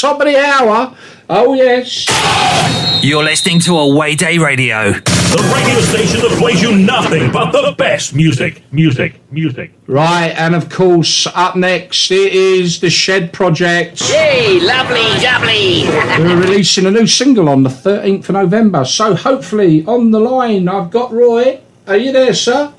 top of the hour. Oh, yes. You're listening to Away Day Radio. The radio station that plays you nothing but the best music. Right, and of course, up next, it is the Shed Project. Yay, lovely. We're releasing a new single on the 13th of November. So hopefully, on the line, I've got Roy. Are you there, sir?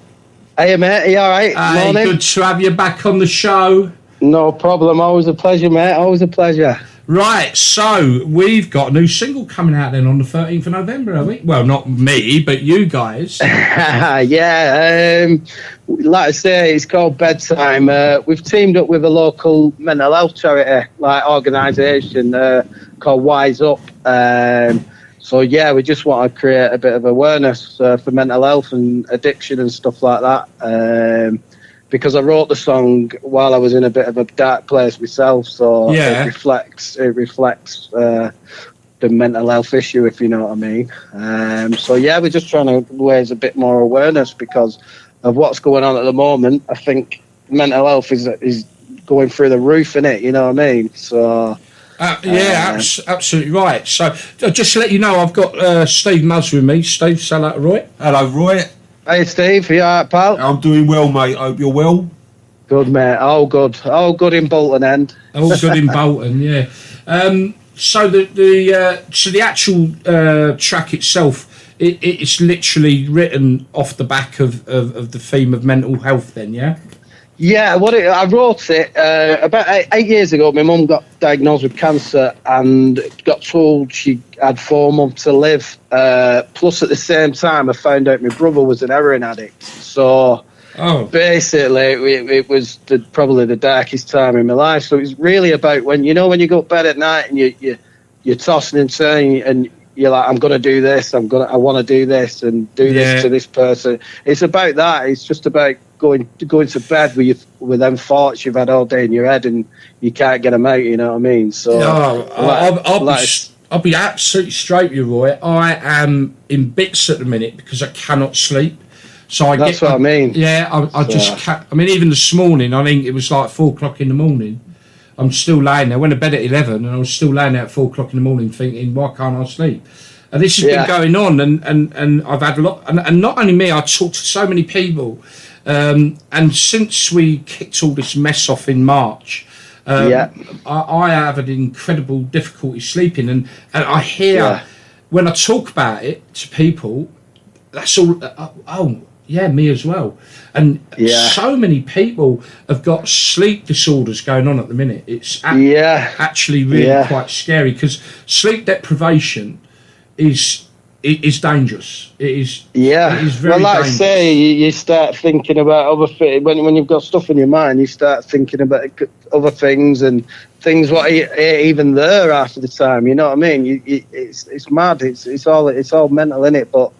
Hey, mate. Are you all right? Hey, Morning. good to have you back on the show. No problem. Always a pleasure, mate. Always a pleasure. Right, so we've got a new single coming out then on the 13th of November, have we? Well, not me, but you guys. Yeah, like I say, it's called Bedtime. We've teamed up with a local mental health charity, organisation called Wise Up. So, yeah, we just want to create a bit of awareness for mental health and addiction and stuff like that. Because I wrote the song while I was in a bit of a dark place myself, so it reflects the mental health issue, if you know what I mean. So yeah, we're just trying to raise a bit more awareness because of what's going on at the moment. I think mental health is going through the roof, innit? You know what I mean? So absolutely right. So just to let you know, I've got Steve Muzz with me. Steve, say hello to Roy. Hello, Roy. Hey, Steve, you all right, pal? I'm doing well, mate. Hope you're well. Good, mate. All good in Bolton end. All good in Bolton, yeah. So the actual track itself, it's literally written off the back of the theme of mental health. Then, yeah. Yeah, I wrote it about 8 years ago. My mum got diagnosed with cancer and got told she had 4 months to live. Plus, at the same time, I found out my brother was an heroin addict. So, basically, it was probably the darkest time in my life. So it was really about when you go to bed at night and you're tossing and turning and you're like, I'm going to do this. I want to do this and do this to this person. It's about that. It's just about going to bed with them thoughts you've had all day in your head and you can't get them out. You know what I mean? So I'll be absolutely straight with you, Roy. I am in bits at the minute because I cannot sleep. So that's what I mean. Yeah, I just can't. I mean, even this morning, I think it was like 4:00 in the morning. I'm still laying there. I went to bed at 11 and I was still laying there at 4:00 in the morning thinking, why can't I sleep? And this has been going on and I've had a lot. And not only me, I talked to so many people. And since we kicked all this mess off in March, I have an incredible difficulty sleeping. And I hear when I talk about it to people, that's all, me as well. And so many people have got sleep disorders going on at the minute. It's actually really quite scary because sleep deprivation is dangerous. It is very dangerous. I say, you start thinking about other things. When you've got stuff in your mind, you start thinking about other things and things what ain't even there after the time. You know what I mean? It's mad. It's all mental, innit? But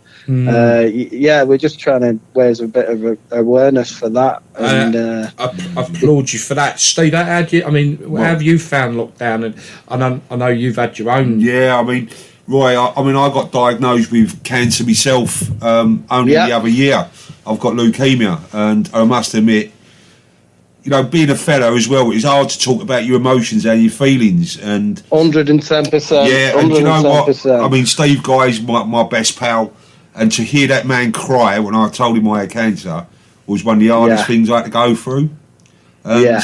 we're just trying to raise a bit of awareness for that. And I applaud you for that, Steve. How have you found lockdown? And I know you've had your own. Yeah, I mean, Roy, I got diagnosed with cancer myself only the other year. I've got leukemia, and I must admit, being a fellow as well, it's hard to talk about your emotions and your feelings. And 110%. Yeah, and 110%. You know what? I mean, Steve Guy's my best pal, and to hear that man cry when I told him I had cancer was one of the hardest things I had to go through. And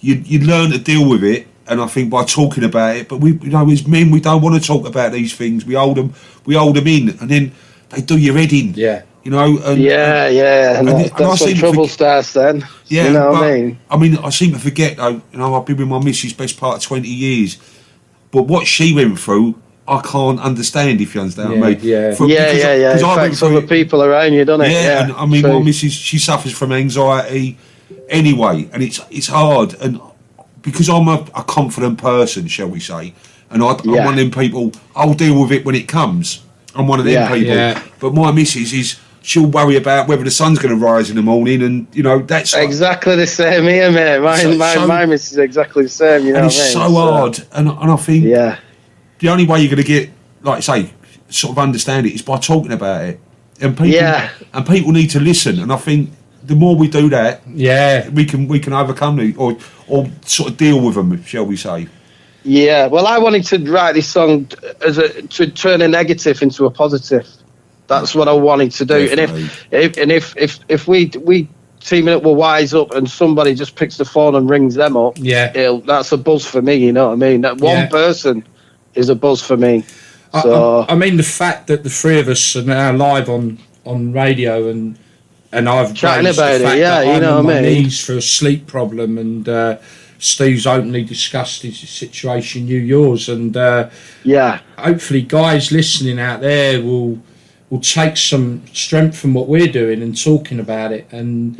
you learn to deal with it. And I think by talking about it, but we, as men, we don't want to talk about these things. We hold them in, and then they do your head in. Yeah. And that's when trouble starts then. Yeah, you know what I mean? I mean, I seem to forget though. I've been with my missus best part of 20 years, but what she went through, I can't understand. If you understand what I mean? Because it affects other people around you, doesn't it? Yeah, and I mean, my missus, she suffers from anxiety anyway, and it's hard and. Because I'm a confident person, shall we say, and I'm one of them people, I'll deal with it when it comes. I'm one of them people. Yeah. But my missus she'll worry about whether the sun's going to rise in the morning, and that's exactly the same here, mate. My missus is exactly the same. You know, and it's so hard, and I think the only way you're going to get, like I say, sort of understand it is by talking about it, and people need to listen, and I think. The more we do that, we can overcome them or sort of deal with them, shall we say? Yeah, well, I wanted to write this song to turn a negative into a positive. That's what I wanted to do. Definitely. And if we teaming up with Wise Up and somebody just picks the phone and rings them up, that's a buzz for me. You know what I mean? That one person is a buzz for me. So I mean, the fact that the three of us are now live on radio and I've chatting raised about the fact it, that you I'm know on what my I mean? knees for a sleep problem, and Steve's openly discussed his situation, yours, and hopefully guys listening out there will take some strength from what we're doing and talking about it, and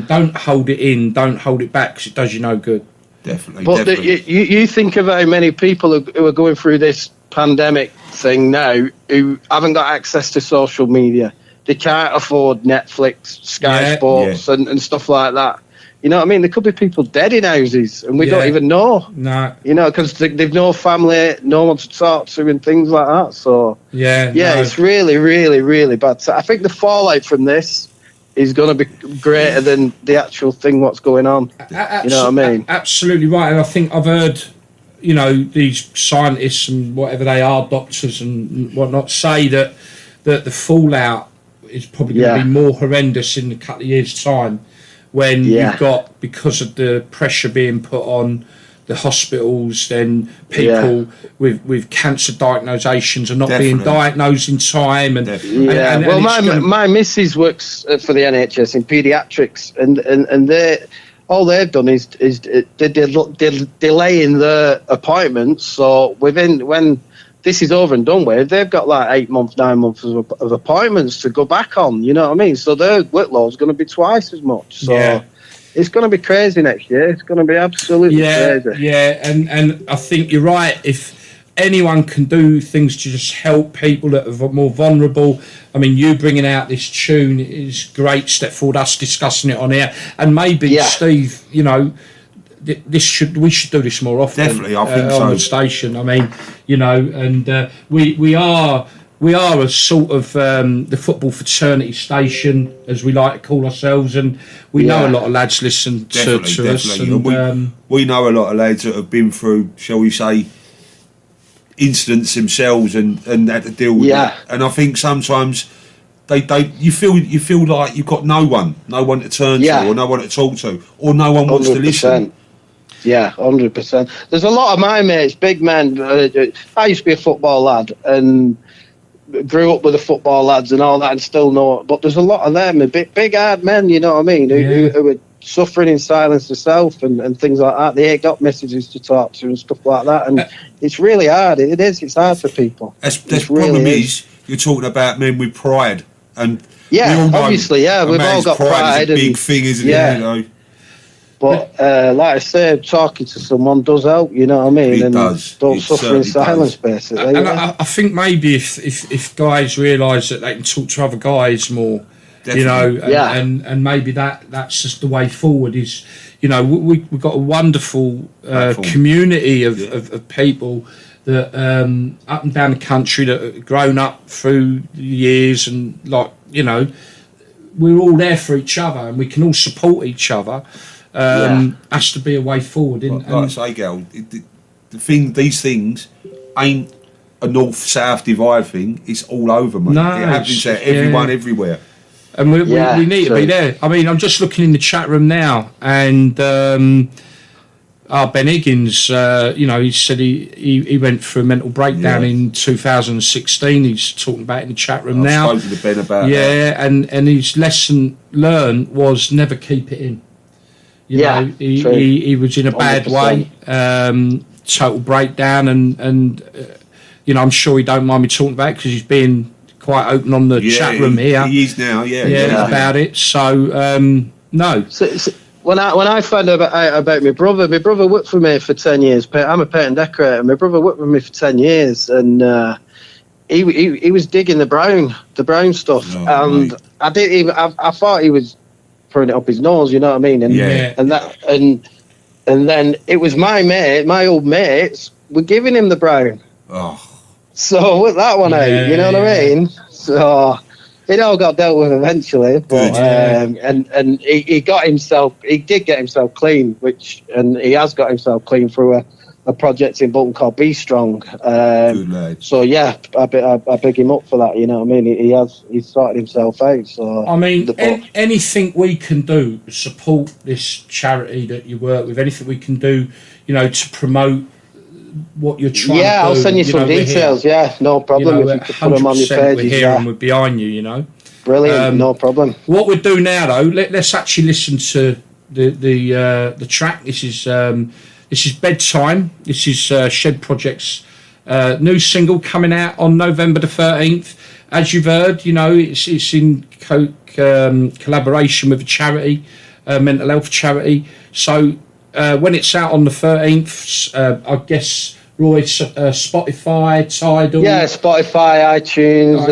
don't hold it in, don't hold it back, because it does you no good. Definitely. But you think of how many people who are going through this pandemic thing now who haven't got access to social media. They can't afford Netflix, Sky Sports, and stuff like that. You know what I mean? There could be people dead in houses, and we don't even know. No. You know, because they've no family, no one to talk to, and things like that. So it's really, really, really bad. So I think the fallout from this is going to be greater than the actual thing what's going on. You know what I mean? Absolutely right. And I think I've heard, these scientists and whatever they are, doctors and whatnot, say that the fallout is probably going to be more horrendous in a couple of years' time, when you've got, because of the pressure being put on the hospitals, then people with cancer diagnosations are not being diagnosed in time. And my missus works for the NHS in paediatrics, and all they've done is they're delaying their appointments. So when this is over and done with, they've got like 8 months, 9 months of appointments to go back on. You know what I mean? So their workload's going to be twice as much. So it's going to be crazy next year. It's going to be absolutely crazy. Yeah, and I think you're right. If anyone can do things to just help people that are more vulnerable, I mean, you bringing out this tune is a great step forward. Us discussing it on air, and maybe Steve, we should do this more often. Definitely, I think so. On the station. I mean, and we are a sort of the football fraternity station, as we like to call ourselves, and we know a lot of lads listen to us. And, we know a lot of lads that have been through, shall we say, incidents themselves and had to deal with it. And I think sometimes you feel like you've got no one to turn to, or no one to talk to, or no one wants to listen. Yeah, 100%. There's a lot of my mates, big men. I used to be a football lad and grew up with the football lads and all that, and still know it. But there's a lot of them, big hard men, you know what I mean, who are suffering in silence themselves and things like that. They ain't got messages to talk to and stuff like that. And it's really hard. It is. It's hard for people. The problem is, you're talking about men with pride. And obviously, we've all got pride. Is a big thing, isn't it? But like I say, talking to someone does help, you know what I mean? It does. Don't suffer in silence, basically. And I think maybe if guys realise that they can talk to other guys more, and maybe that's just the way forward. Is we've got a wonderful community of people that up and down the country that have grown up through the years, and we're all there for each other and we can all support each other. Has to be a way forward. Like I say, Gal, these things ain't a north-south divide thing. It's all over, mate. No, it happens to everyone, everywhere. And we need to be there. I mean, I'm just looking in the chat room now, and Ben Higgins, he said he went through a mental breakdown in 2016. He's talking about it in the chat room now. I've spoken to Ben about that. and his lesson learned was never keep it in. He was in a bad 100%. Way, total breakdown, and I'm sure he don't mind me talking about it because he's being quite open on the chat room here. He is now, about it. So no. So when I found out about my brother worked for me for 10 years. I'm a paint and decorator. My brother worked with me for 10 years, and he was digging the brown stuff, and mate. I thought he was throwing it up his nose, you know what I mean? And then it was my old mates were giving him the brown. Oh. So with that one out, you know what I mean? So it all got dealt with eventually, but and he did get himself clean, and he has got himself clean through a project in Bolton called Be Strong. Good lad. So yeah, I big him up for that. You know what I mean? He's sorted himself out. So I mean, anything we can do to support this charity that you work with, anything we can do, you know, to promote what you're trying to do. I'll send you some details. Yeah, no problem. You know, if you could put them on your we're pages, here and we're behind you. You know, brilliant. No problem. What we'll do now, though, let's actually listen to the track. This is Bedtime. This is Shed Project's new single coming out on November the 13th. As you've heard, you know, it's in collaboration with a charity, mental health charity. So when it's out on the 13th, I guess, Roy, Spotify, Tidal. Yeah, Spotify, iTunes.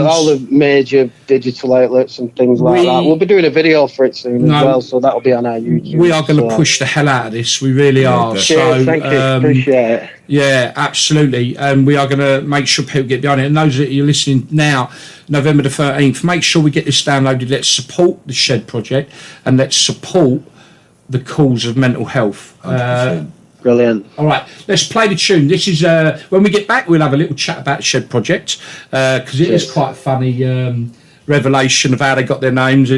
All the major digital outlets and things like that. We'll be doing a video for it soon as well, so that'll be on our YouTube. We are going to push the hell out of this. We really are. Cheers, thank you. Appreciate it. Yeah, absolutely. And we are going to make sure people get behind it. And those that you're listening now, November the 13th, make sure we get this downloaded. Let's support the Shed Project and let's support the cause of mental health. Brilliant. All right, let's play the tune. This is when we get back, we'll have a little chat about Shed Project because it is quite a funny revelation of how they got their names.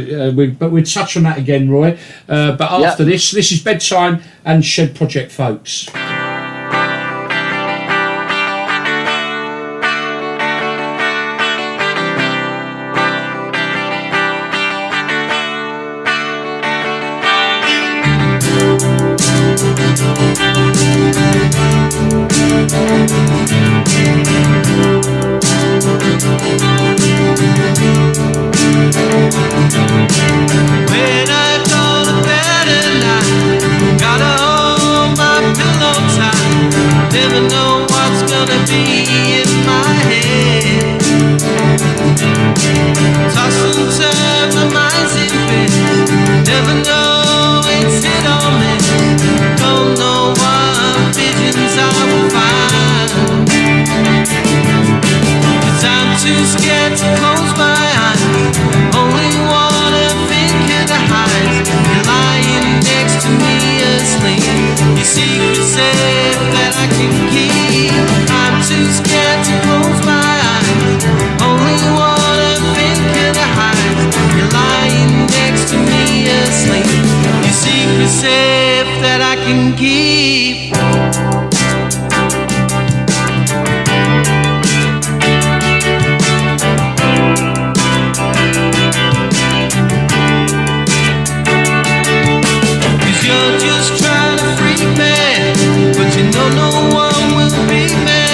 But we'll touch on that again, Roy. But after this is Bedtime and Shed Project, folks. When I go to bed at night, gotta hold my pillow tight. Never know what's gonna be in my head. Toss and turn, my mind's in bed. Never know it's hit or miss. Don't know what visions I will find. 'Cause I'm too scared to close my eyes. Only wanna think of the highs. You're lying next to me asleep. Your secret safe that I can keep. I'm too scared to close my eyes. Only wanna think of the highs. You're lying next to me asleep. Your secret safe that I can keep. You're just trying to freak me, but you know no one will beat me.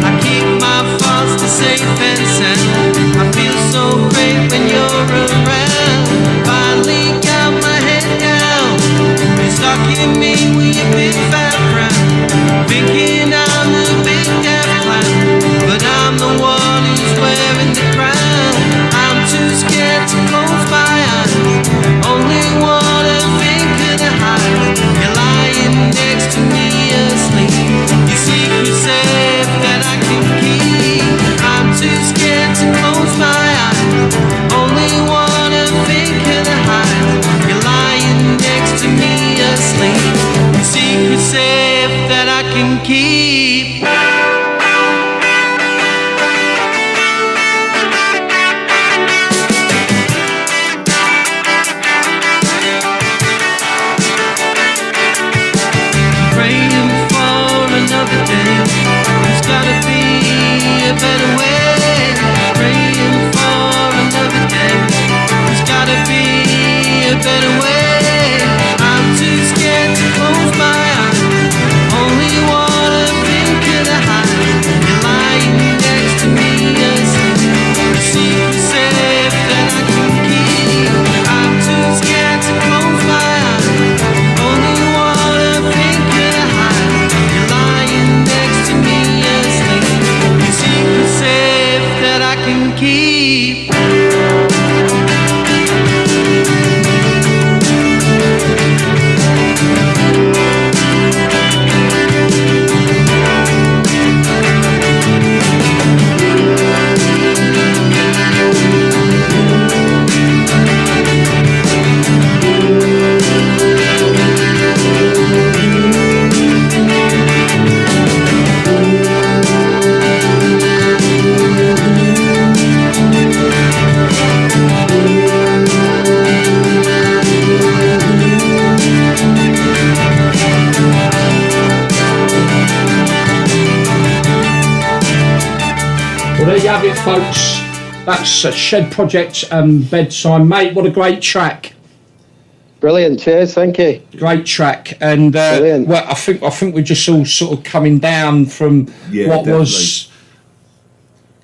I keep my thoughts to safe and sound. I feel so great when you're around. Finally got my head down. You're stalking me with your big fat frown, thinking I'm the big deaf clown, but I'm the one who's wearing the crown. I'm too scared to close my eyes. Only wanna think of the highs. You're lying next to me asleep. Your secret safe that I can keep. I'm too scared to close my eyes. Only wanna think of the highs. You're lying next to me asleep. Your secret safe that I can keep. Praying for another day. There's gotta be a better way. Praying for another day. There's gotta be a better way. I'm too scared to close my eyes. Only wanna think of the Well, there you have it, folks. That's a Shed Project Bedtime. Mate, what a great track. Brilliant, cheers, thank you. Great track. And well, I think we're just all sort of coming down from what was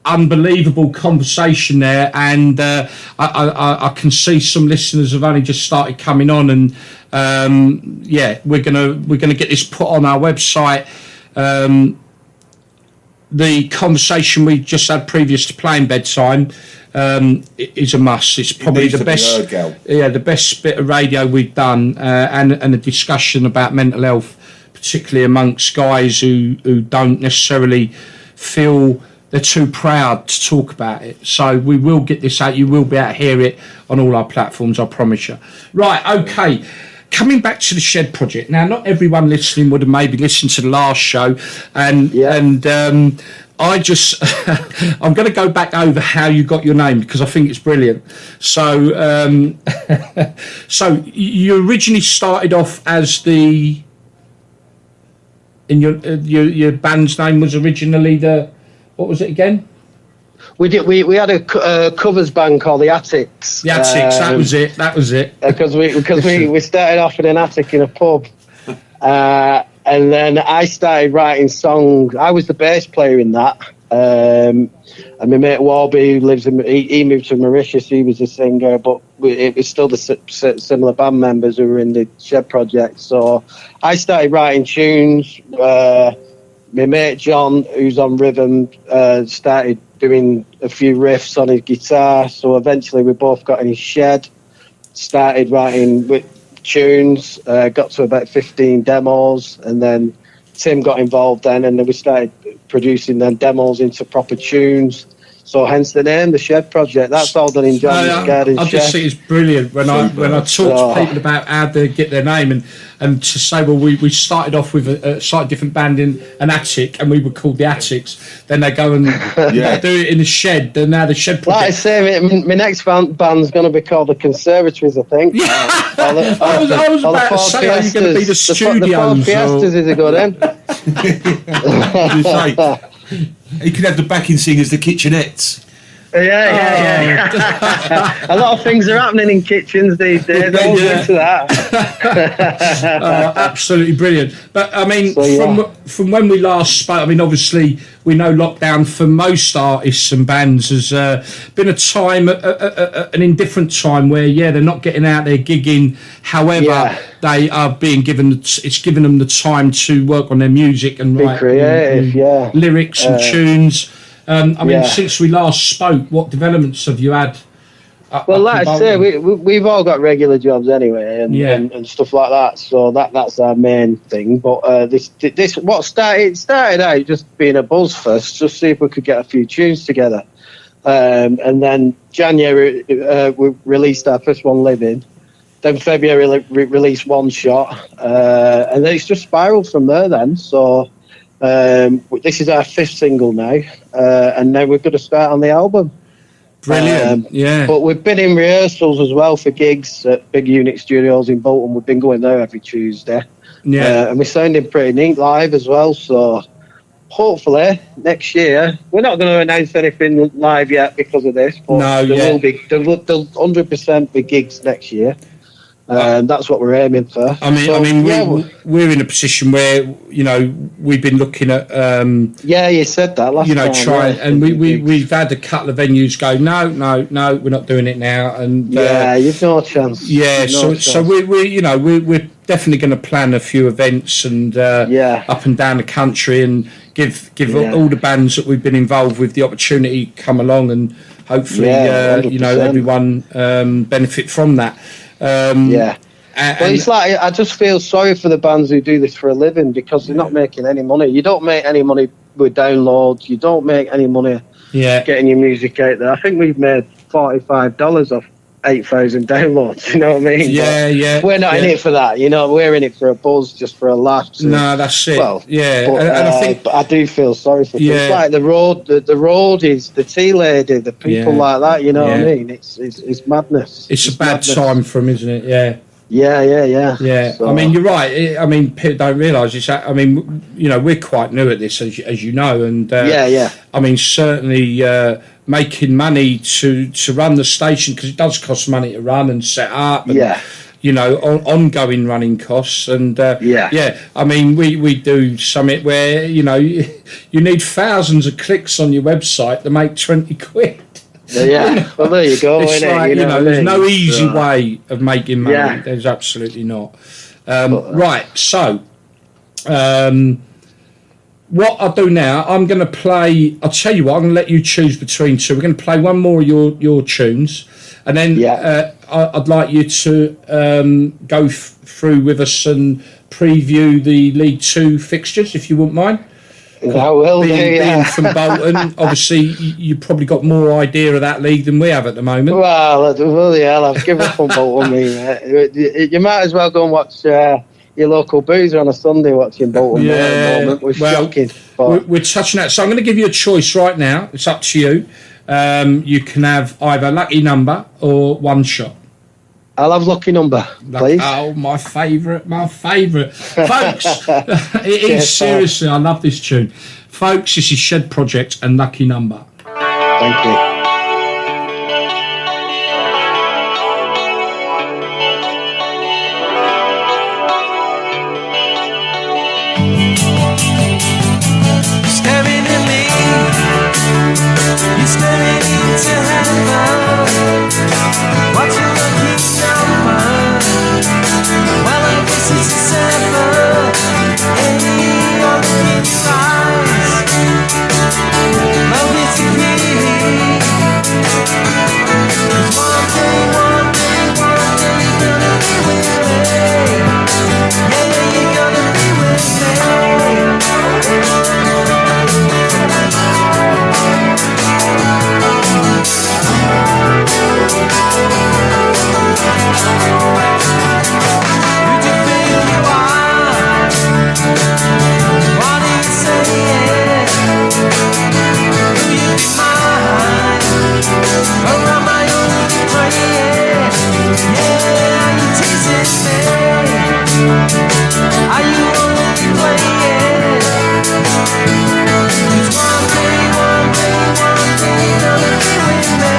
unbelievable conversation there, and I can see some listeners have only just started coming on, and we're gonna get this put on our website. The conversation we just had previous to playing Bedtime is a must. It's probably the best, the best bit of radio we've done, and a discussion about mental health, particularly amongst guys who don't necessarily feel they're too proud to talk about it. So we will get this out. You will be able to hear it on all our platforms, I promise you. Right, okay. Coming back to the Shed Project. Now, not everyone listening would have maybe listened to the last show, and I just I'm going to go back over how you got your name because I think it's brilliant. So, so you originally started off as your band's name was originally what was it again? We had a covers band called the Attics. The Attics, that was it. Because we started off in an attic in a pub, and then I started writing songs. I was the bass player in that, and my mate Warby, who lives he moved to Mauritius. He was a singer, but it was still the similar band members who were in the Shed Project. So I started writing tunes. My mate John, who's on rhythm, started doing a few riffs on his guitar, so eventually we both got in his shed, started writing with tunes, got to about 15 demos, and then Tim got involved then, and then we started producing them demos into proper tunes. So hence the name, the Shed Project. That's all done in John's garden I shed. just think it's brilliant when I talk to people about how they get their name, and to say, well, we started off with a slightly different band in an attic, and we were called the Attics. Then they go and they do it in the shed. Then now the Shed Project. Like I say, my next band's going to be called the Conservatories, I think. I was about to say, are you going to be the studios? The Ford Fiestas is a good end. He could have the backing singers, the kitchenettes. Yeah. A lot of things are happening in kitchens these days. All into that. Absolutely brilliant. But I mean, from when we last spoke, I mean, obviously we know lockdown for most artists and bands has been a time, an indifferent time where they're not getting out there gigging. However, they are being given. It's given them the time to work on their music and write creative, lyrics and tunes. I mean, since we last spoke, what developments have you had? Well, like I say, we've all got regular jobs anyway, and stuff like that. So that's our main thing. But this what started out just being a buzz first, just see if we could get a few tunes together, and then January we released our first one, Living. Then February released One Shot, and then it's just spiraled from there. Then so. This is our 5th single now, and now we're going to start on the album. Brilliant, But we've been in rehearsals as well for gigs at Big Unit Studios in Bolton. We've been going there every Tuesday. And we're sounding pretty neat live as well, so hopefully next year, we're not going to announce anything live yet because of this, but there'll 100% be gigs next year. That's what we're aiming for. We're in a position where we've been looking at. You said that last time. Trying, and we've had a couple of venues go. No, we're not doing it now. And you've no chance. So we're definitely going to plan a few events and up and down the country and give all the bands that we've been involved with the opportunity to come along and hopefully everyone benefit from that. But it's like I just feel sorry for the bands who do this for a living because they're not making any money. You don't make any money with downloads. You don't make any money getting your music out there. I think we've made $45 off 8,000 downloads. You know what I mean? We're not in it for that. We're in it for a buzz, just for a laugh. No, that's it. Well, and I think but I do feel sorry for things like the road. The road is the tea lady, the people like that. You know what I mean? It's madness. It's a bad time for them, isn't it? Yeah, So, I mean, you're right. I mean, people don't realise it's. I mean, you know, we're quite new at this, as you know, and I mean, certainly making money to run the station, because it does cost money to run and set up. And, you know, ongoing running costs, and I mean, we do something where, you know, you need thousands of clicks on your website to make 20 quid. Yeah, well, there you go. It's innit? like, you know there's what I no mean? easy way of making money. Yeah. There's absolutely not. Right, so what I'll do now, I'm going to play. I'll tell you what, I'm going to let you choose between two. We're going to play one more of your tunes, and then I'd like you to go through with us and preview the League Two fixtures, if you wouldn't mind. I will being from Bolton, obviously you've probably got more idea of that league than we have at the moment. Well, bloody hell, I've given up on Bolton, mate. You might as well go and watch your local boozer on a Sunday watching Bolton. At the moment. Shocking. We're touching that. So I'm going to give you a choice right now. It's up to you. You can have either lucky number or one shot. I'll have lucky number, please. Oh, my favourite. Folks, it is seriously, I love this tune. Folks, this is Shed Project and Lucky Number. Thank you. Staring at me, you're staring into heaven. What's your lucky number? Well, I guess it's a 7. Any other size? Love is a key. 'Cause one day you're gonna be with me. Yeah, you're gonna be with me. Who do you feel you are? What are you saying? Will you be mine? Or am I only praying? Yeah, are you teasing me? Are you only playing? 'Cause one day you're gonna be with me.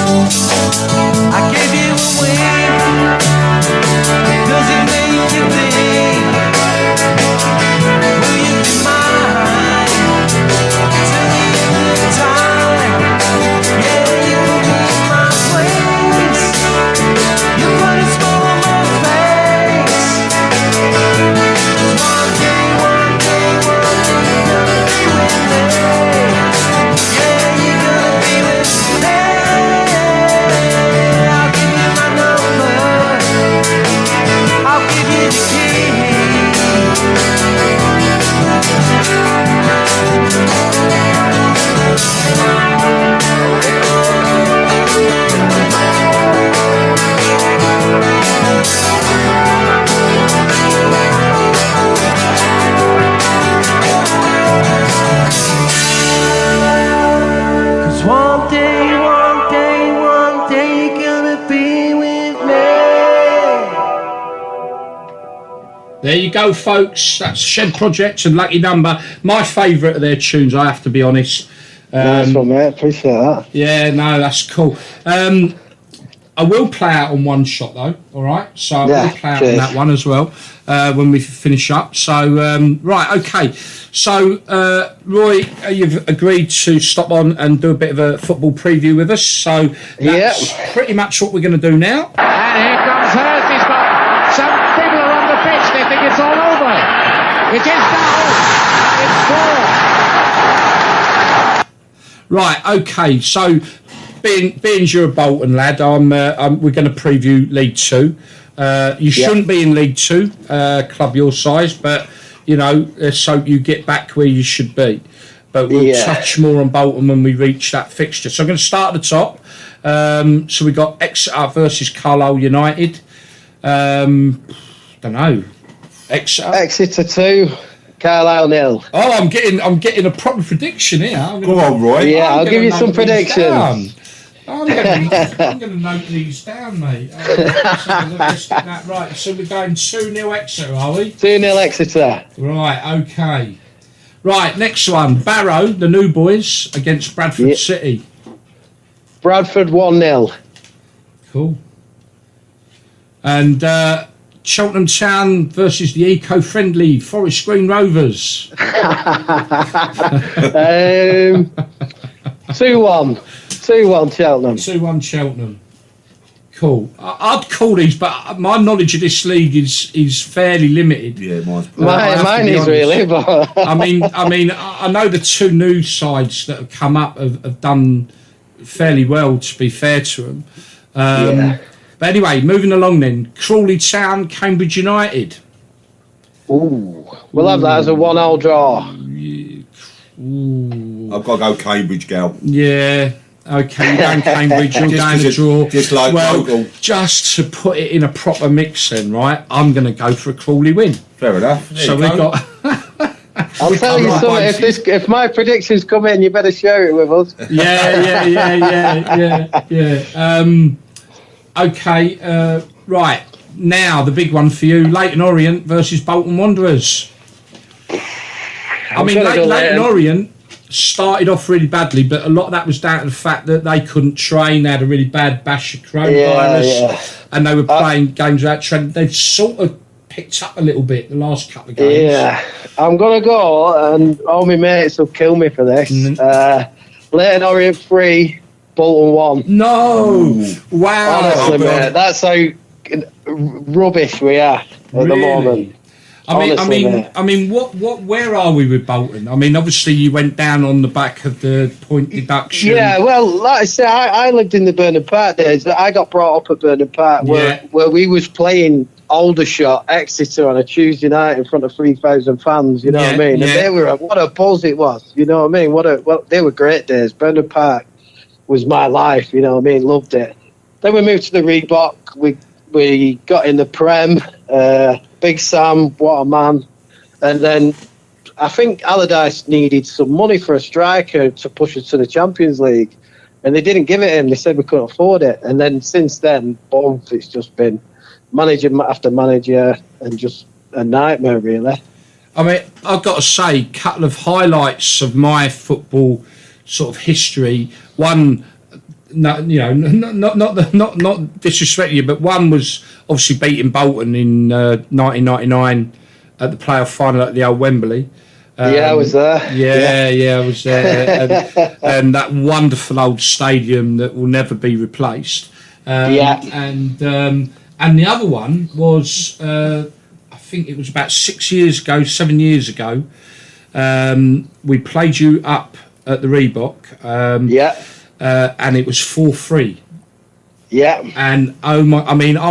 I gave you a wing, 'cause it made you think. Will you be mine till the end of time? Yeah, you put me in my place. You put a smile on my face. 'Cause one day you're gonna be with me. Yeah, you're gonna be with me. I'll give you my number. I'll give you the key. Cause one day you're gonna be with me. There you go, folks. That's Shed Project and Lucky Number. My favourite of their tunes, I have to be honest. Nice one, mate. Appreciate that. Yeah, no, that's cool. I will play out on one shot though, all right? So I will play out on that one as well when we finish up. So, right, okay. So, Roy, you've agreed to stop on and do a bit of a football preview with us. So that's pretty much what we're going to do now. And here comes Hurst. He's got some fiddler on the pitch. They think it's all over. It is now. It's 4. Right, okay. So, being you're a Bolton lad, we're going to preview League Two. You shouldn't be in League Two, club your size, but let's hope you get back where you should be. But we'll touch more on Bolton when we reach that fixture. So I'm going to start at the top. So we got Exeter versus Carlisle United. Don't know. Exeter 2, Carlisle 0. Oh, I'm getting a proper prediction here. Go on, Roy. Yeah, I'll give you some predictions. I'm going to note these down, mate. Let's get that right. So we're going 2-0 Exeter, are we? 2-0 Exeter. Right, okay. Right, next one. Barrow, the new boys, against Bradford City. Bradford 1-0. Cool. And Cheltenham Town versus the eco-friendly Forest Green Rovers. 2-1. 2-1 Cheltenham. 2-1 Cheltenham. Cool. I'd call these, but my knowledge of this league is fairly limited. Yeah, mine is really. But I mean, I know the two new sides that have come up have done fairly well. To be fair to them, but anyway, moving along then. Crawley Town, Cambridge United. Ooh, we'll have that as a 1-1 draw. Ooh. I've got to go Cambridge, Gal. Yeah. Okay, you're going Cambridge, you're going to draw. Just like local. Just to put it in a proper mix then, right? I'm going to go for a Crawley win. Fair enough. So we've got... I'll tell you something, if my predictions come in, you better share it with us. Yeah. Okay, right. Now, the big one for you, Leyton Orient versus Bolton Wanderers. Leyton Orient started off really badly, but a lot of that was down to the fact that they couldn't train. They had a really bad bash of coronavirus, and they were playing games without training. They've sort of picked up a little bit the last couple of games. Yeah, I'm going to go, and all my mates will kill me for this. Leyton Orient 3, Bolton 1. No! Wow! Honestly, mate, that's how rubbish we are at the moment. I mean, where are we with Bolton? I mean, obviously you went down on the back of the point deduction. Yeah, well, like I say, I lived in the Burnham Park days. I got brought up at Burnham Park where we was playing Aldershot, Exeter on a Tuesday night in front of 3,000 fans. You know what I mean? And they were what a buzz it was. You know what I mean? They were great days. Burnham Park was my life. You know what I mean? Loved it. Then we moved to the Reebok. We got in the Prem. Big Sam, what a man. And then I think Allardyce needed some money for a striker to push us to the Champions League. And they didn't give it him. They said we couldn't afford it. And then since then, boom, it's just been manager after manager and just a nightmare, really. I mean, I've got to say, a couple of highlights of my football sort of history. One, not disrespecting you, but one was obviously beating Bolton in 1999 at the playoff final at the old Wembley. I was there. Yeah, I was there, and that wonderful old stadium that will never be replaced. And the other one was, I think it was about 7 years ago. We played you up at the Reebok. And it was 4-3. Yeah. And I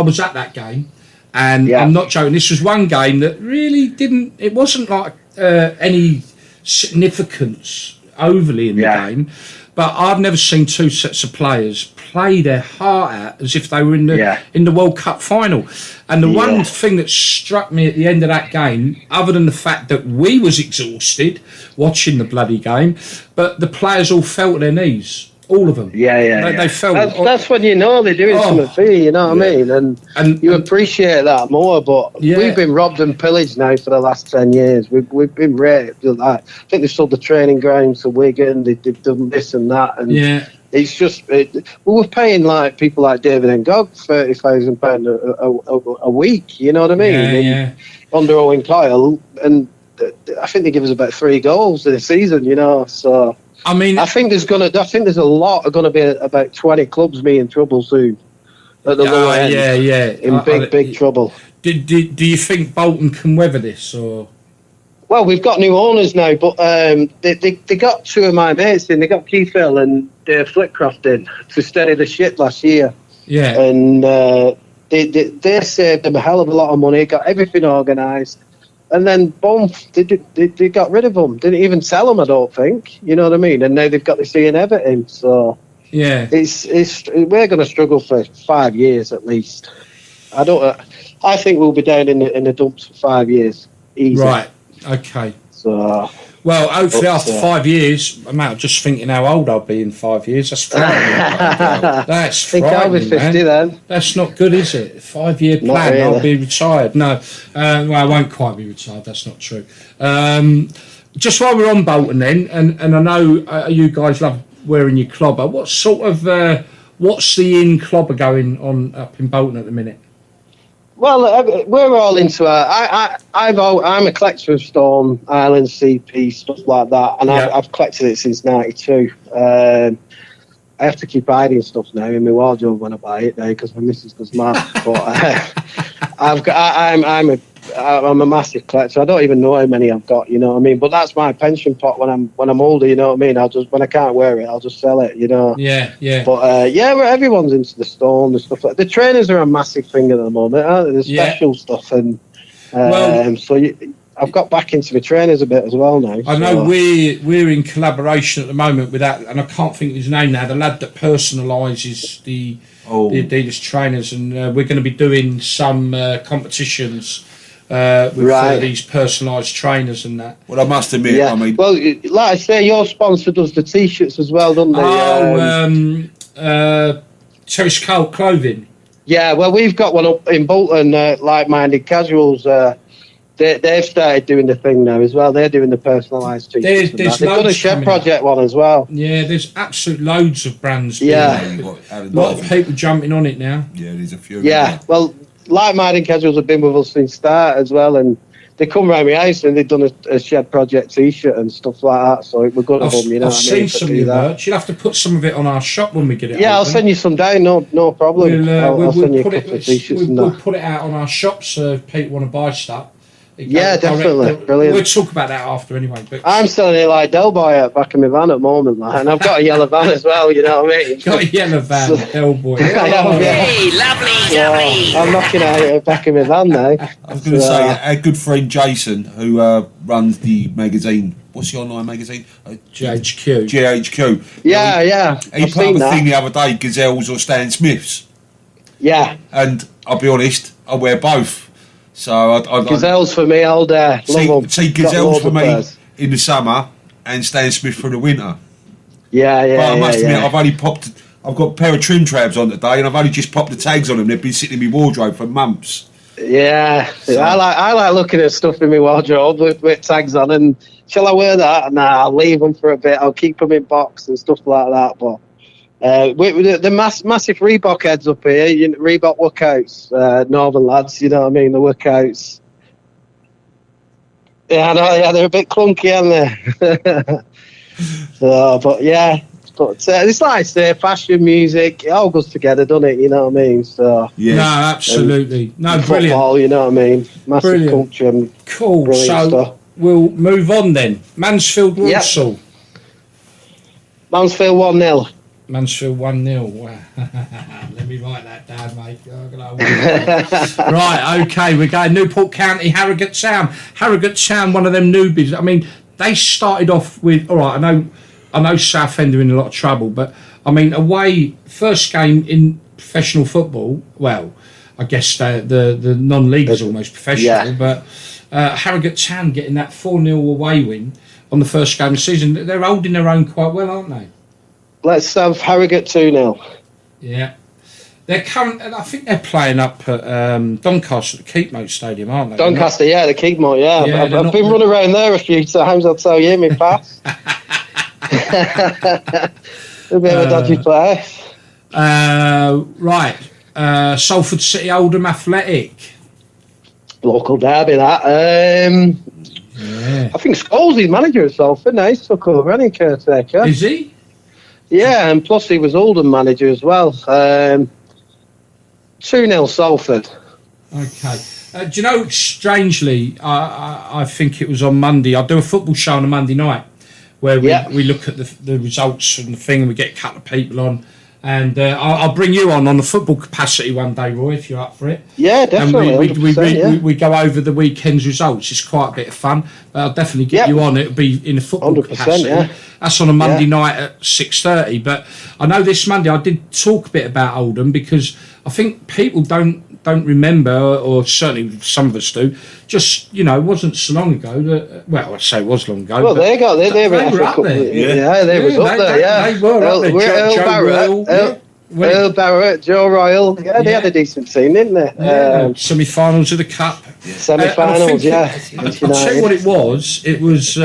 was at that game, and I'm not joking. This was one game that really it wasn't like any significance overly in the game, but I've never seen two sets of players play their heart out as if they were in the World Cup final. And the one thing that struck me at the end of that game, other than the fact that we was exhausted watching the bloody game, but the players all fell to their knees. All of them. They felt. That's when you know they're doing something for you. You know what I mean? And you appreciate that more. But we've been robbed and pillaged now for the last 10 years. We've been raped. I think they've sold the training grounds to Wigan. They've done this and that. And it's just we were paying like people like David Ngog £30,000 a week. You know what I mean? Under Owen Kyle, and I think they give us about 3 goals in a season. You know, so. I think there's a lot going to be about 20 clubs be in trouble soon at the lower end. In big trouble. Do you think Bolton can weather this, or? Well, we've got new owners now, but they got 2 of my mates in. They got Keith Hill and Dave Flitcroft in to steady the ship last year. Yeah. And they saved them a hell of a lot of money, got everything organised, and then boom, they got rid of them. Didn't even sell them, I don't think. You know what I mean? And now they've got this Ian Everton. So yeah, we're going to struggle for 5 years at least. I think we'll be down in the dumps for 5 years. Easy. Right. Okay. So. Well, hopefully after 5 years, I'm just thinking how old I'll be in 5 years. That's frightening. That's frightening, I think I'll be 50 man. then. That's not good, is it? 5-year plan, really. I'll be retired. No, well, I won't quite be retired. That's not true. Just while we're on Bolton then, and I know you guys love wearing your clobber. What sort of, what's the in clobber going on up in Bolton at the minute? Well, we're all into I'm a collector of Stone, Island, CP, stuff like that, and I've collected it since '92. I have to keep hiding stuff now in my wardrobe when I buy it now because my missus goes mad. But I'm a massive collector. I don't even know how many I've got. You know what I mean? But that's my pension pot when I'm older. You know what I mean? When I can't wear it, I'll just sell it. You know? Yeah, yeah. But everyone's into the Stone and stuff like. The trainers are a massive thing at the moment, aren't they? The special stuff and I've got back into the trainers a bit as well now. I know we're in collaboration at the moment with that, and I can't think of his name now. The lad that personalises the Adidas trainers, and we're going to be doing some competitions with these personalised trainers and that. Well, I must admit, I mean, well, like I say, your sponsor does the T-shirts as well, doesn't they? Terrace Clothing. Yeah, well, we've got one up in Bolton, Like-Minded Casuals. They've started doing the thing now as well. They're doing the personalised T-shirts. They've done a Shed Project one as well. Yeah, there's absolute loads of brands. Yeah. A lot of people jumping on it now. Yeah, there's a few. Yeah, well, Like-Minded Casuals have been with us since start as well, and they come round my house and they've done a Shed Project T-shirt and stuff like that, so we're good at them, you know what I mean? I've seen some of your merch. You'll have to put some of it on our shop when we get it. Yeah, I'll send you some down, no problem. I'll send you a couple of T-shirts and that. We'll put it out on our shop so if people want to buy stuff. Yeah, definitely. Brilliant. We'll talk about that after anyway. But I'm selling it like Del Boy at back in my van at the moment, and I've got a yellow van as well, you know what I mean? Got a yellow van, Del Boy. Hey, lovely. I'm knocking out at the back of my van now. I was going to say, our good friend Jason, who runs the magazine, what's the online magazine? GHQ. GHQ. Yeah. He put up a thing the other day, Gazelles or Stan Smiths. Yeah. And I'll be honest, I wear both. So Gazelles for me all day. See Gazelles for me in the summer and Stan Smith for the winter. Yeah. But I must admit, I've got a pair of trim trabs on today, and I've only just popped the tags on them. They've been sitting in my wardrobe for months. Yeah, so. I like looking at stuff in my wardrobe with tags on, and shall I wear that? Nah, I'll leave them for a bit. I'll keep them in box and stuff like that. But the massive Reebok heads up here, Reebok workouts, Northern lads, you know what I mean, the workouts. Yeah, I know, yeah, they're a bit clunky, aren't they? So, but yeah, it's like I say, fashion, music, it all goes together, doesn't it? You know what I mean? So yeah, no, absolutely, no, brilliant. Football, you know what I mean? Massive culture, and cool. So stuff. We'll move on then. Mansfield, Walsall. Yep. Mansfield 1-0. Mansfield 1-0. Wow. Let me write that down, mate. Right, okay, we're going Newport County, Harrogate Town. Harrogate Town, one of them newbies. I mean, they started off with, all right, I know Southend are in a lot of trouble, but I mean, away, first game in professional football, well, I guess the non-league is almost professional, but Harrogate Town getting that 4-0 away win on the first game of the season, they're holding their own quite well, aren't they? Let's have Harrogate 2-0. Yeah. They're I think they're playing up at Doncaster at the Keepmoat Stadium, aren't they? Doncaster, yeah, the Keepmoat, yeah. I've been running around there a few times, I'll tell you, me pass. A bit of a dodgy place. Right. Salford City Oldham Athletic. Local derby, that. Yeah. I think Scholes' manager at Salford now. He's took over, hasn't he, caretaker? Is he? Yeah, and plus he was Oldham manager as well. 2-0 Salford. Okay. Do you know, strangely, I think it was on Monday. I do a football show on a Monday night where we look at the results and the thing, and we get a couple of people on. And I'll bring you on the football capacity one day, Roy, if you're up for it. Yeah, definitely. And we go over the weekend's results. It's quite a bit of fun. But I'll definitely get you on. It'll be in a football capacity. Yeah. That's on a Monday night at 6:30. But I know this Monday I did talk a bit about Oldham because I think people don't remember, or certainly some of us do. Just it wasn't so long ago that. Well, I say it was long ago. Well, they were up there. Yeah, they were up there. Yeah, they were up there. Earl Barrett. Earl Barrett, Joe Royal, they had a decent team, didn't they? Semi-finals of the cup. Semi-finals, I'll tell you what it was. It was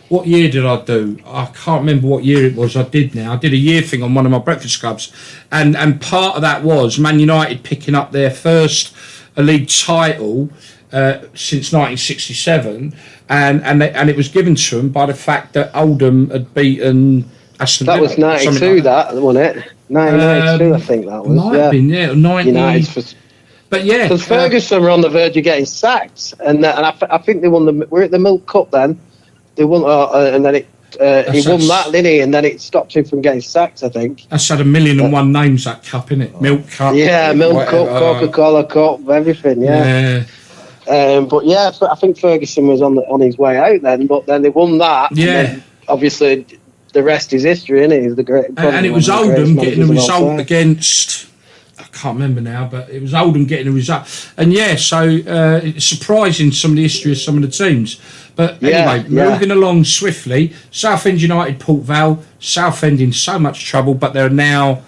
what year did I do? I can't remember what year it was. I did a year thing on one of my breakfast clubs, and part of that was Man United picking up their first league title since 1967, and it was given to them by the fact that Oldham had beaten Aston Villa. That was 92, that wasn't it? 1992, I think that was. Might have been, 90. But yeah, because Ferguson were on the verge of getting sacked, and I think they won we're at the Milk Cup then. They won, and then he won that, didn't he? And then it stopped him from getting sacked, I think. That's had 1,000,001 names, that cup, innit? Milk Cup. Yeah, Milk Cup, Coca-Cola Cup, everything. Yeah. But yeah, I think Ferguson was on his way out then. But then they won that. Yeah. And then obviously, the rest is history, isn't it? He's the great. And it was Oldham getting a result against. I can't remember now, but it was Oldham getting a result. And so it's surprising some of the history of some of the teams. But anyway, moving along swiftly, Southend United, Port Vale, Southend in so much trouble, but they're now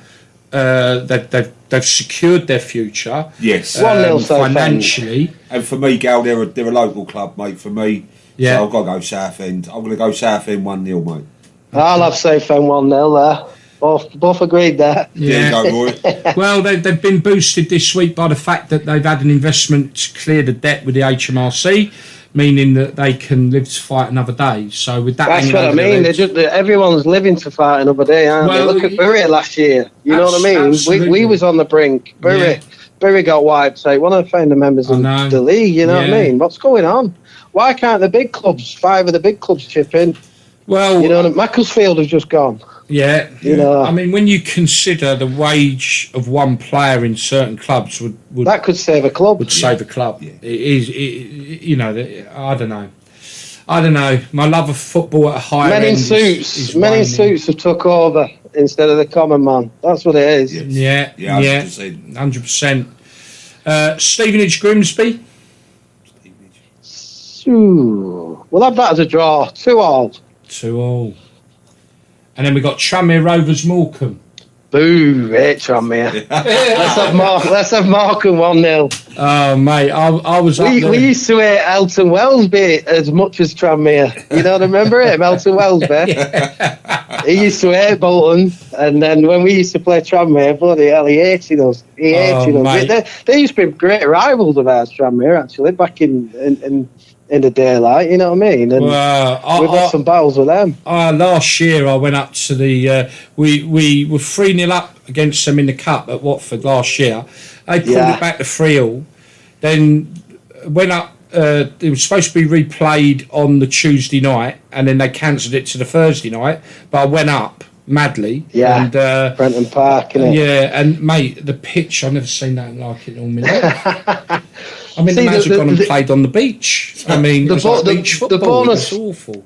they've secured their future. Yes, 1-0 financially. And for me, Gal, they're a local club, mate. For me, so I've got to go Southend. I'm going to go Southend 1-0, mate. I'll have Southend 1-0 there. Both agreed there. Yeah. Well, they've been boosted this week by the fact that they've had an investment to clear the debt with the HMRC, meaning that they can live to fight another day. So with that, that's what I mean. Everyone's living to fight another day, aren't they? Look at Bury last year. You know what I mean? We was on the brink. Bury got wiped out. One of the founder members of the league. You know what I mean? What's going on? Why can't the big clubs, 5 of the big clubs, chip in? Well, Macclesfield has just gone. Yeah, I mean, when you consider the wage of one player in certain clubs would that could save a club. Would save a club. Yeah. It is, I don't know. My love of football at a higher Men end in suits. is Men in suits have took over instead of the common man. That's what it is. Yes. Yeah, 100%. Stevenage Grimsby. We'll have that as a draw. 2-2. 2-2. And then we got Tranmere Rovers Morecambe. Boo, Tranmere. Let's have Morecambe 1-0. Oh, mate, I was up there. We used to hate Elton Wellesby as much as Tranmere. You don't remember him, Elton Wellesby? He used to hate Bolton, and then when we used to play Tranmere, bloody hell, he hated us. They used to be great rivals of ours, Tranmere, actually, back in the daylight, you know what I mean? And we've had some battles with them. Last year I went up to the we were 3-0 up against them in the cup at Watford last year. They pulled it back to 3-3, then went up. It was supposed to be replayed on the Tuesday night, and then they cancelled it to the Thursday night, but I went up madly. And Brenton Park, innit? Yeah, and mate, the pitch, I've never seen that like it all my life. I mean, they might have gone and played on the beach. I mean, beach football. The bonus, it was awful.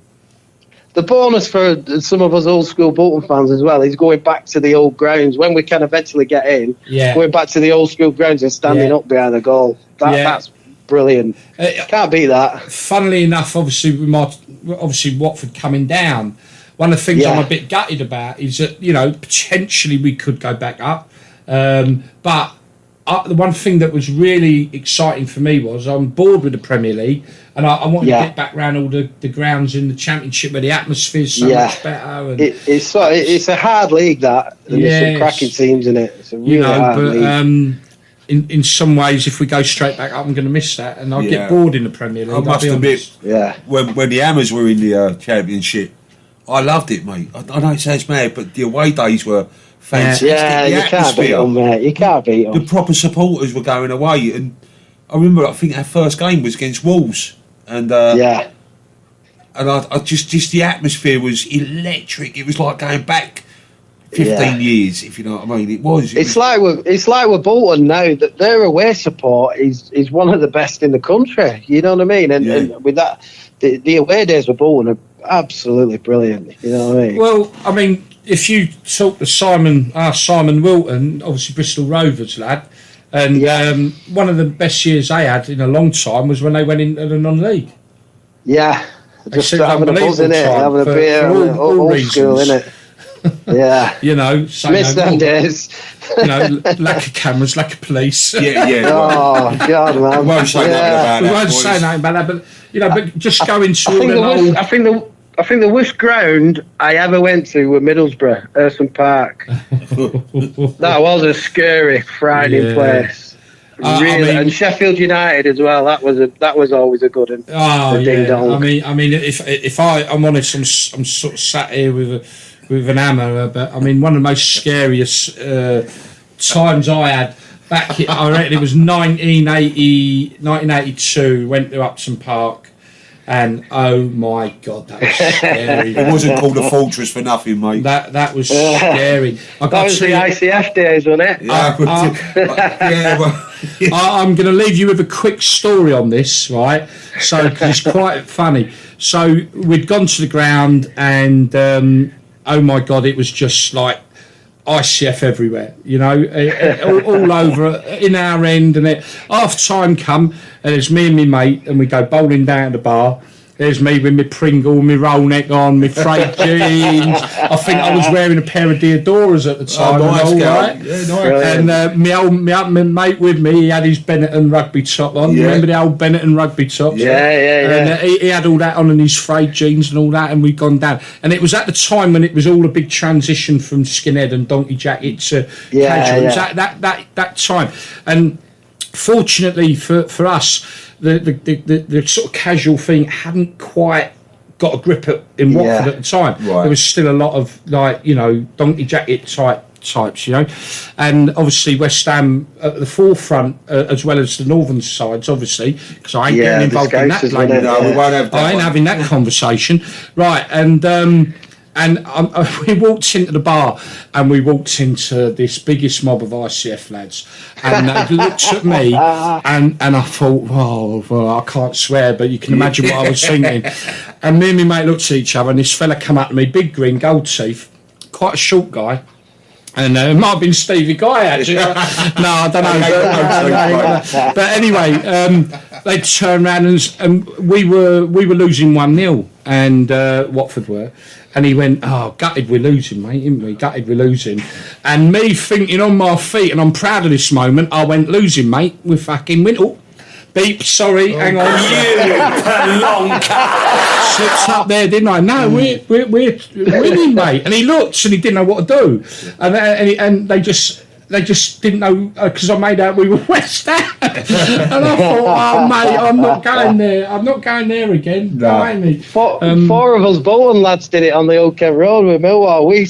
The bonus for some of us old school Bolton fans as well is going back to the old grounds when we can eventually get in. Yeah. Going back to the old school grounds and standing up behind the goal. That's brilliant. Can't beat that. Funnily enough, obviously Watford coming down. One of the things I'm a bit gutted about is that potentially we could go back up, but. The one thing that was really exciting for me was I'm bored with the Premier League, and I wanted to get back around all the grounds in the Championship where the atmosphere's so much better. And it's a hard league, that. And there's some cracking teams in it. It's a really hard league. In some ways, if we go straight back up, I'm going to miss that, and I'll get bored in the Premier League. I must admit, when the Hammers were in the Championship, I loved it, mate. I know it sounds mad, but the away days were fantastic. Yeah, you can't beat them, mate. You can't beat them. The proper supporters were going away, and I remember, I think our first game was against Wolves, and and I just the atmosphere was electric. It was like going back 15 years, if you know what I mean. It was. It's like we're Bolton now. That their away support is one of the best in the country. You know what I mean? And with that, the away days with Bolton are absolutely brilliant. You know what I mean? Well, I mean, if you talk to Simon Wilton, obviously Bristol Rovers lad, and one of the best years they had in a long time was when they went into the non-league. Yeah, just having a buzz in it, having a beer, old school in it. Yeah, you know, miss them days. You know, lack of cameras, lack of police. Yeah. Oh God, man. We won't say nothing about that. We won't say nothing about that, but you know, but just going to. I think the worst ground I ever went to was Middlesbrough, Urson Park. That was a scary, frightening place. Really, I mean, and Sheffield United as well. That was always a good one. Oh yeah. I mean, if I'm honest, I'm sort of sat here with an hammer. But I mean, one of the most scariest times I had back. I reckon it was 1982. Went to Upton Park. And oh my God, that was scary. It wasn't called a fortress for nothing, mate. That was scary. That was the ICF days, wasn't it? I'm going to leave you with a quick story on this, right? So, cause it's quite funny. So we'd gone to the ground, and oh my God, it was just like ICF everywhere, you know, all over in our end. And half time come, and it's me and my mate, and we go bowling down the bar. There's me with my Pringle, my roll neck on, my frayed jeans. I think I was wearing a pair of Diodoras at the time. Oh, nice, right? Yeah, nice. And my mate with me, he had his Benetton rugby top on. Yeah. Remember the old Benetton rugby tops? Yeah. And he had all that on, and his frayed jeans and all that, and we'd gone down. And it was at the time when it was all a big transition from skinhead and donkey jacket to casual. It was at that time. And fortunately for us, the sort of casual thing hadn't quite got a grip in Watford at the time. Right. There was still a lot of, like, you know, donkey jacket types, you know, and obviously West Ham at the forefront as well as the northern sides, obviously, because I ain't getting involved in that. No, we won't have that. I ain't having that conversation, right? And we walked into the bar, and we walked into this biggest mob of ICF lads, and they looked at me, and I thought, well, I can't swear, but you can imagine what I was thinking. And me and my mate looked at each other, and this fella come up to me, big grin, gold teeth, quite a short guy. And it might have been Stevie Guy, actually. No, I don't know. But anyway, they turned around, and we were losing 1-0, and Watford were. And he went, gutted we're losing, mate, ain't we? Gutted we're losing. And me thinking on my feet, and I'm proud of this moment, I went, losing, mate, we're fucking Wintle. Beep, sorry, hang on. You long cut. Slipped up there, didn't I? No, we're winning, mate. And he looked, and he didn't know what to do. And they just didn't know, because I made out we were West Ham. And I thought, mate, I'm not going there. I'm not going there again. No. Four of us Bolton lads did it on the Old Kent Road with Millwall. We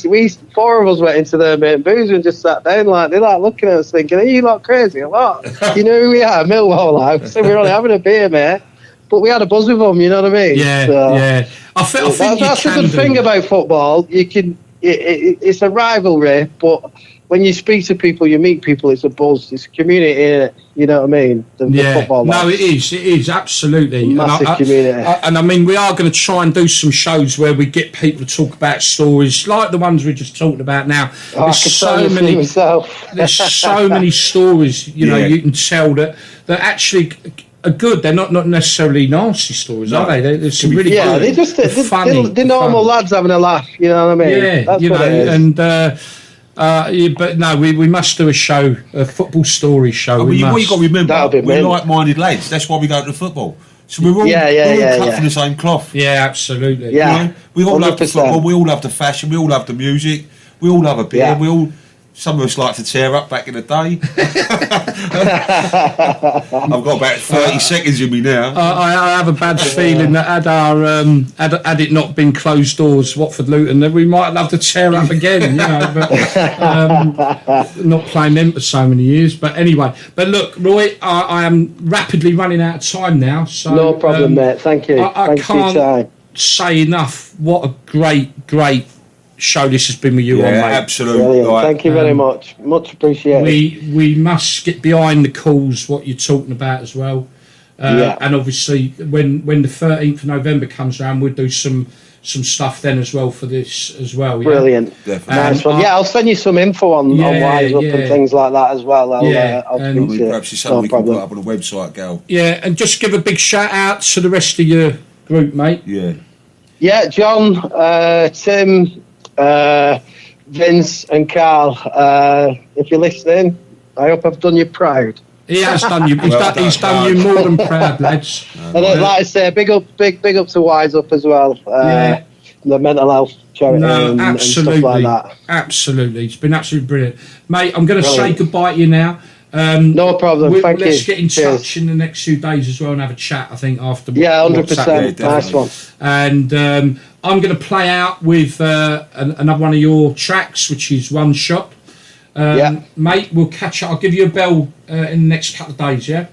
four of us went into their mate and booze and just sat down, like, they're like looking at us thinking, are you lot crazy or what? You know who we are, Millwall, like. So we're only having a beer, mate. But we had a buzz with them, you know what I mean? Yeah, so, yeah. I think that's the good thing about football. You can, it's a rivalry, but when you speak to people, you meet people, it's a buzz, it's a community, innit? You know what I mean? The football no, it is, absolutely. Massive community. And I mean, we are going to try and do some shows where we get people to talk about stories like the ones we just talked about now. There's so many stories, you know, you can tell that actually are good. They're not necessarily nasty stories, are they? There's some really good. They're just funny. They're normal lads having a laugh, you know what I mean? Yeah, that's you what know, it is. and but no, we must do a show, a football story show. What you got to remember, we're mint. like-minded lads. That's why we go to football. So we're all cut from the same cloth. Yeah, absolutely. Yeah, you know? We all 100%. love the football. We all love the fashion. We all love the music. We all love a beer. Yeah. Some of us like to tear up back in the day. I've got about 30 seconds in me now. I have a bad feeling that had it not been closed doors, Watford Luton, then we might love to tear up again, you know. But not playing them for so many years. But anyway, but look, Roy, I am rapidly running out of time now. So no problem, mate. Thank you. I Thanks for your can't time. say enough. What a great show this has been with you Yeah, on, mate. absolutely. Brilliant. Like, Thank you very much. Much appreciated. We must get behind the calls, what you're talking about as well. And obviously, when the 13th of November comes around, we'll do some stuff then as well for this as well. Yeah? Brilliant. Definitely. Nice one. I'll send you some info on Wise Up and things like that as well. I'll speak to you. Perhaps it's something we can put up on the website, Gal. Yeah, and just give a big shout out to the rest of your group, mate. Yeah, John, Tim, Vince and Carl, if you're listening, I hope I've done you proud. He has done you. He's done you more than proud, lads. And like I say, big up to Wise Up as well. The mental health charity and stuff like that. Absolutely, it's been absolutely brilliant, mate. I'm going to say goodbye to you now. No problem. Thank you. Let's get in touch in the next few days as well and have a chat. I think after. 100%. Nice one. And I'm going to play out with another one of your tracks, which is One Shot. Mate, we'll catch up. I'll give you a bell in the next couple of days. Yeah.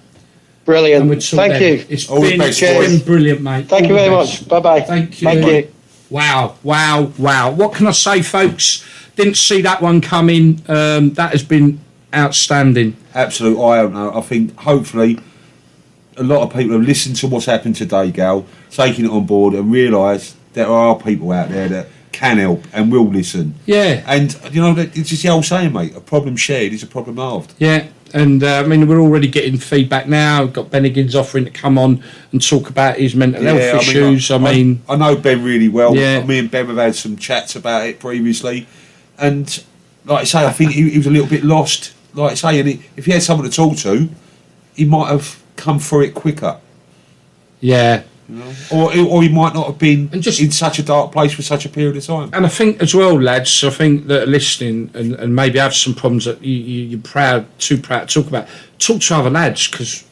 Brilliant. Thank you. It's been brilliant, mate. Thank you very much. Bye bye. Thank you. Thank you. Wow. What can I say, folks? Didn't see that one coming. That has been outstanding. Absolute eye-opener. I think hopefully a lot of people have listened to what's happened today, Gal, taking it on board and realise there are people out there that can help and will listen. Yeah. And, it's just the old saying, mate, a problem shared is a problem halved. Yeah. And, we're already getting feedback now. We've got Ben Higgins offering to come on and talk about his mental health issues. I know Ben really well. Yeah. Me and Ben have had some chats about it previously. And, like I say, I think he was a little bit lost. Like I say, and if he had someone to talk to, he might have come through it quicker. Yeah. Or he might not have been in such a dark place for such a period of time. And I think as well, lads, I think that are listening and maybe have some problems that you're too proud to talk about, talk to other lads, because,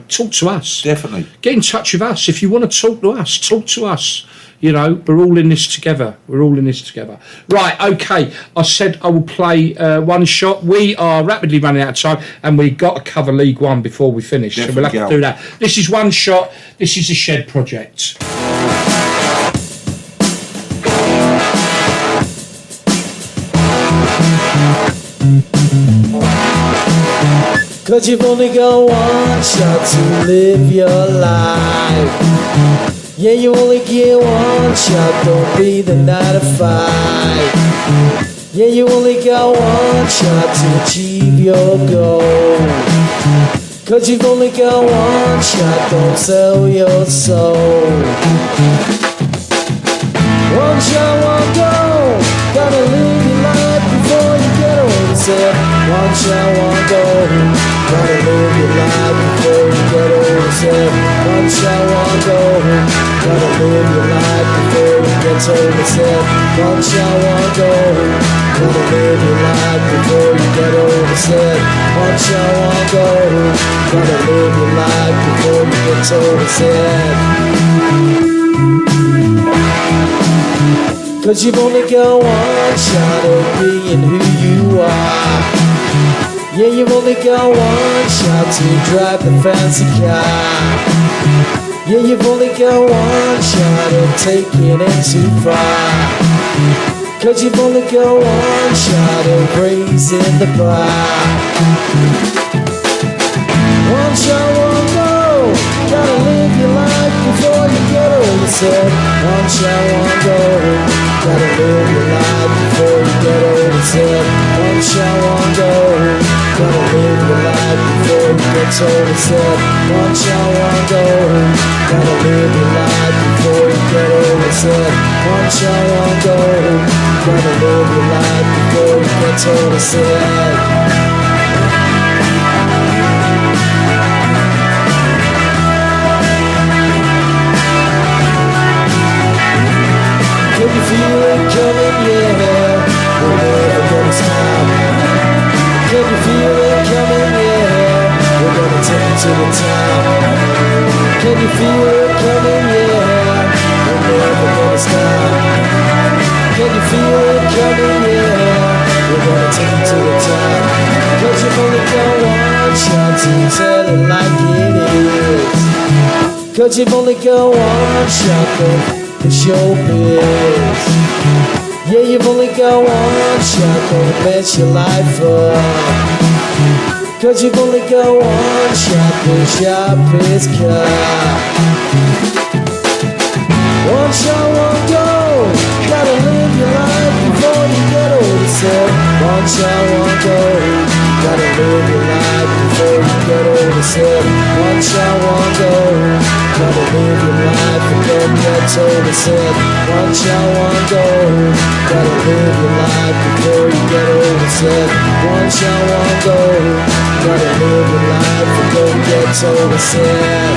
talk to us. Definitely. Get in touch with us. If you want to talk to us, talk to us. We're all in this together. Right, okay. I said I will play One Shot. We are rapidly running out of time, and we've got to cover League One before we finish. Definitely, so we'll have to do that. This is One Shot. This is the Shed Project. Cause you've only got one shot to live your life. Yeah, you only get one shot, don't be the 9 to 5. Yeah, you only got one shot to achieve your goal. Cause you've only got one shot, don't sell your soul. One shot, one goal, gotta live your life before you get older. Said, one shot, one goal, gotta live your life before you get older. Said, one shot, one goal, gotta live your life before you get older. Said, one shot, one goal, gotta live your life before you get older. Said, one shot, one goal, gotta live your life before you get older. Said, cause you've only got one shot at being who you are. Yeah, you've only got one shot to drive the fancy car. Yeah, you've only got one shot at taking it too far. Cause you've only got one shot at raising the bar. One shot, one goal, gotta live your life before you get older. Said, one shot, one goal, gotta live your life before you get older. Said, one shot, one goal, gotta live your life before you get older. Said, one shot, one goal, gotta live your life before you get older. Said, one shot, one goal, gotta live your life before you get older. Said, can you feel it coming? Yeah, we're never gonna stop. Can you feel it coming? Yeah, we're gonna take it to the top. Can you feel it coming? Yeah, we're never gonna stop. Can you feel it coming? Yeah, we're gonna take it to the top. Cause you've only got one shot to tell it like it is. Cause you've only got one shot, though. It's your biz. Yeah, you've only got one shot, gonna mess your life up. Cause you've only got one shot, the shop is cut. One shot, one goal. Gotta live your life before you get old, said. One shot, one goal. Gotta live your life before you get old, said. One shot, one goal. Gotta live your life and don't get old, said. One shot, one goal. Gotta live your life before you get old, said. One shot, one goal. Gotta live your life and don't get old, said.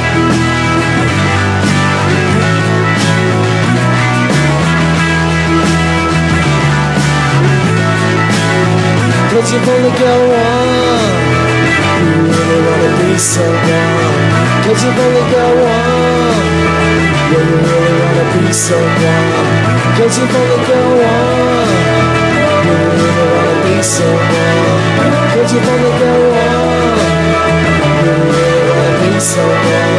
Cause you've only got one. You really wanna be someone. Cause you've only got one. Yeah, you really wanna be someone. Cause you've only got one. You really wanna be someone. Cause you've only got one. You really wanna be someone.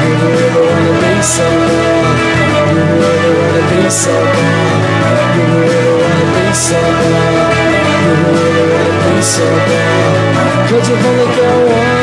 You really wanna be someone. You really wanna be someone. You really wanna be someone. You really wanna be someone. Cause you've only got one.